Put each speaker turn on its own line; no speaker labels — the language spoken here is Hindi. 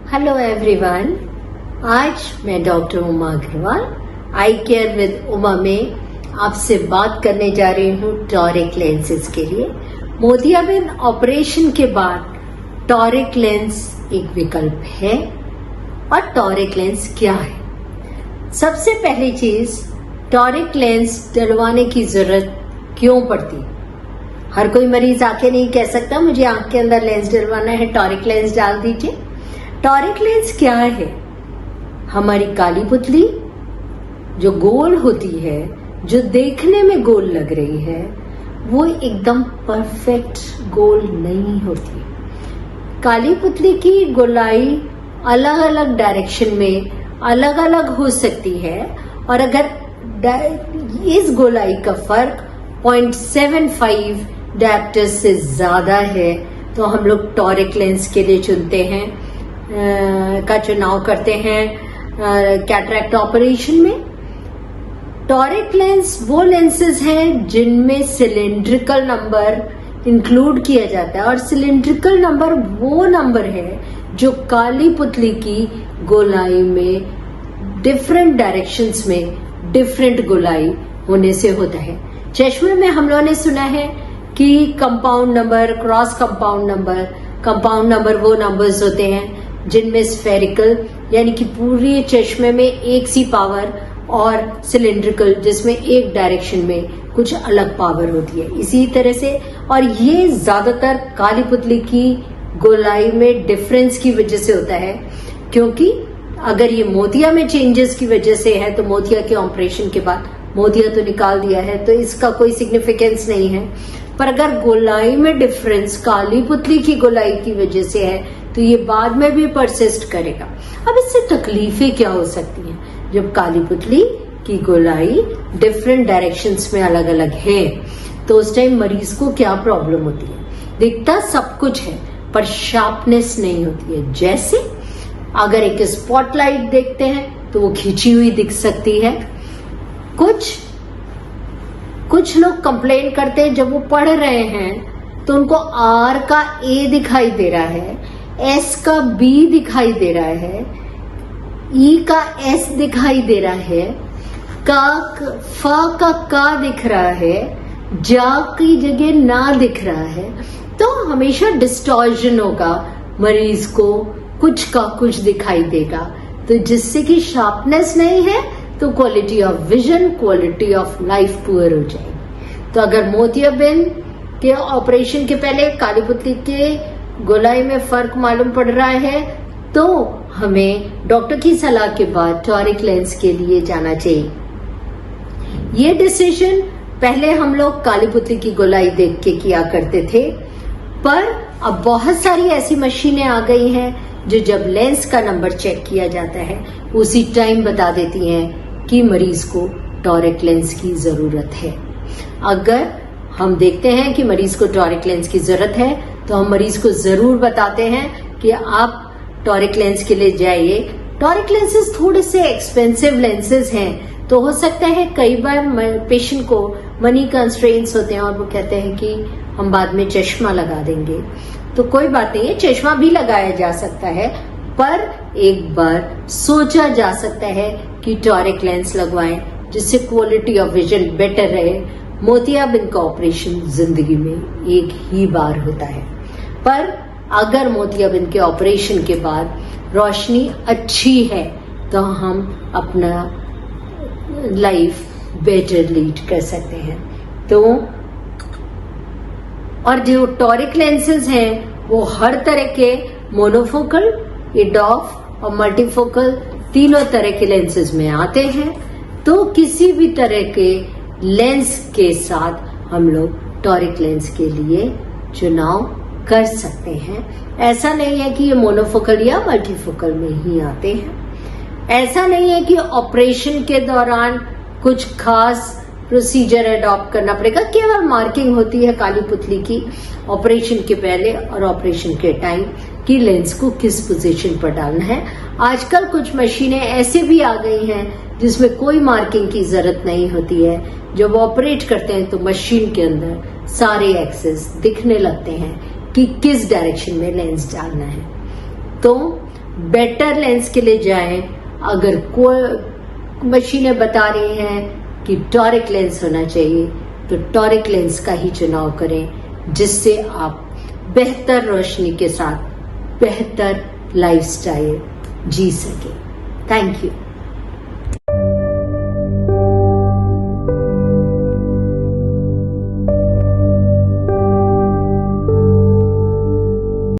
हेलो एवरीवन, आज मैं doctor Uma Agarwal eye care with Uma में आपसे बात करने जा रही हूँ टॉरिक लेंसेज के लिए। मोतियाबिंद ऑपरेशन के बाद टॉरिक लेंस एक विकल्प है। और टॉरिक लेंस क्या है? सबसे पहली चीज, टॉरिक लेंस डलवाने की जरूरत क्यों पड़ती? हर कोई मरीज आके नहीं कह सकता मुझे आंख के अंदर लेंस डलवाना है, टॉरिक लेंस डाल दीजिए। टॉरिक लेंस क्या है? हमारी काली पुतली जो गोल होती है, जो देखने में गोल लग रही है, वो एकदम परफेक्ट गोल नहीं होती। काली पुतली की गोलाई अलग अलग डायरेक्शन में अलग अलग हो सकती है, और अगर इस गोलाई का फर्क 0.75 डायप्टर्स से ज्यादा है तो हम लोग टॉरिक लेंस के लिए चुनाव करते हैं कैटरैक्ट ऑपरेशन में। टॉरिक लेंस वो लेंसेज हैं जिनमें सिलिंड्रिकल नंबर इंक्लूड किया जाता है, और सिलिंड्रिकल नंबर वो नंबर है जो काली पुतली की गोलाई में डिफरेंट डायरेक्शंस में डिफरेंट गोलाई होने से होता है। चश्मे में हम लोगों ने सुना है कि compound number, cross compound number वो नंबर्स होते हैं जिनमें स्फेरिकल यानी कि पूरे चश्मे में एक सी पावर, और सिलिंड्रिकल जिसमें एक डायरेक्शन में कुछ अलग पावर होती है। इसी तरह से, और ये ज्यादातर काली पुतली की गोलाई में डिफरेंस की वजह से होता है, क्योंकि अगर ये मोतिया में चेंजेस की वजह से है तो मोतिया के ऑपरेशन के बाद मोतिया तो निकाल दिया है तो इसका कोई सिग्निफिकेंस नहीं है। पर अगर गोलाई में डिफरेंस काली पुतली की गोलाई की वजह से है तो ये बाद में भी परसिस्ट करेगा। अब इससे तकलीफें क्या हो सकती हैं? जब काली पुतली की गोलाई डिफरेंट डायरेक्शंस में अलग अलग है तो उस टाइम मरीज को क्या प्रॉब्लम होती है? दिखता सब कुछ है पर शार्पनेस नहीं होती है। जैसे अगर एक स्पॉटलाइट देखते हैं तो वो खींची हुई दिख सकती है। कुछ लोग कंप्लेन करते हैं जब वो पढ़ रहे हैं तो उनको आर का ए दिखाई दे रहा है, एस का बी दिखाई दे रहा है, ई का एस दिखाई दे रहा है, फ का का दिख रहा है, जा की जगह ना दिख रहा है। तो हमेशा डिस्टॉर्शन होगा, मरीज को कुछ का कुछ दिखाई देगा, तो जिससे कि शार्पनेस नहीं है तो quality of vision, quality of life poor हो जाएगी। तो अगर मोतियाबिंद के ऑपरेशन के पहले काली पुतली के गोलाई में फर्क मालूम पड़ रहा है तो हमें डॉक्टर की सलाह के बाद टॉरिक लेंस के लिए जाना चाहिए। ये डिसीजन पहले हम लोग काली पुतली की गोलाई देख के किया करते थे, पर अब बहुत सारी ऐसी मशीनें आ गई हैं जो जब लेंस का नंबर चेक किया जाता है उसी टाइम बता देती हैं कि मरीज को टॉरिक लेंस की जरूरत है। अगर हम देखते हैं कि मरीज को टॉरिक लेंस की जरूरत है तो हम मरीज को जरूर बताते हैं कि आप टॉरिक लेंस के लिए जाइए। टॉरिक लेंसेज थोड़े से एक्सपेंसिव लेंसेज हैं, तो हो सकता है कई बार पेशेंट को मनी कंस्ट्रेंट्स होते हैं और वो कहते हैं कि हम बाद में चश्मा लगा देंगे, तो कोई बात नहीं है, चश्मा भी लगाया जा सकता है, पर एक बार सोचा जा सकता है कि टॉरिक लेंस लगवाएं जिससे क्वालिटी ऑफ विजन बेटर रहे। मोतियाबिंद का ऑपरेशन जिंदगी में एक ही बार होता है, पर अगर मोतियाबिंद के ऑपरेशन के बाद रोशनी अच्छी है तो हम अपना लाइफ बेटर लीड कर सकते हैं। तो और जो टॉरिक लेंसेज हैं वो हर तरह के मोनोफोकल, इडॉफ और मल्टीफोकल तीनों तरह के लेंसेज में आते हैं। तो किसी भी तरह के लेंस के साथ हम लोग टॉरिक लेंस के लिए चुनाव कर सकते हैं। ऐसा नहीं है कि ये मोनोफोकल या मल्टीफोकल में ही आते हैं। ऐसा नहीं है कि ऑपरेशन के दौरान कुछ खास प्रोसीजर अडॉप्ट करना पड़ेगा। केवल मार्किंग होती है काली पुतली की ऑपरेशन के पहले और ऑपरेशन के टाइम कि लेंस को किस पोजीशन पर डालना है। आजकल कुछ मशीनें ऐसे भी आ गई हैं जिसमें कोई मार्किंग की जरूरत नहीं होती है। जब ऑपरेट करते हैं तो मशीन के अंदर सारे एक्सेस दिखने लगते हैं कि किस डायरेक्शन में लेंस डालना है। तो बेटर लेंस के लिए जाएं। अगर कोई मशीनें बता रही हैं कि टॉरिक लेंस होना चाहिए तो टॉरिक लेंस का ही चुनाव करें, जिससे आप बेहतर रोशनी के साथ बेहतर लाइफस्टाइल जी सके। Thank you.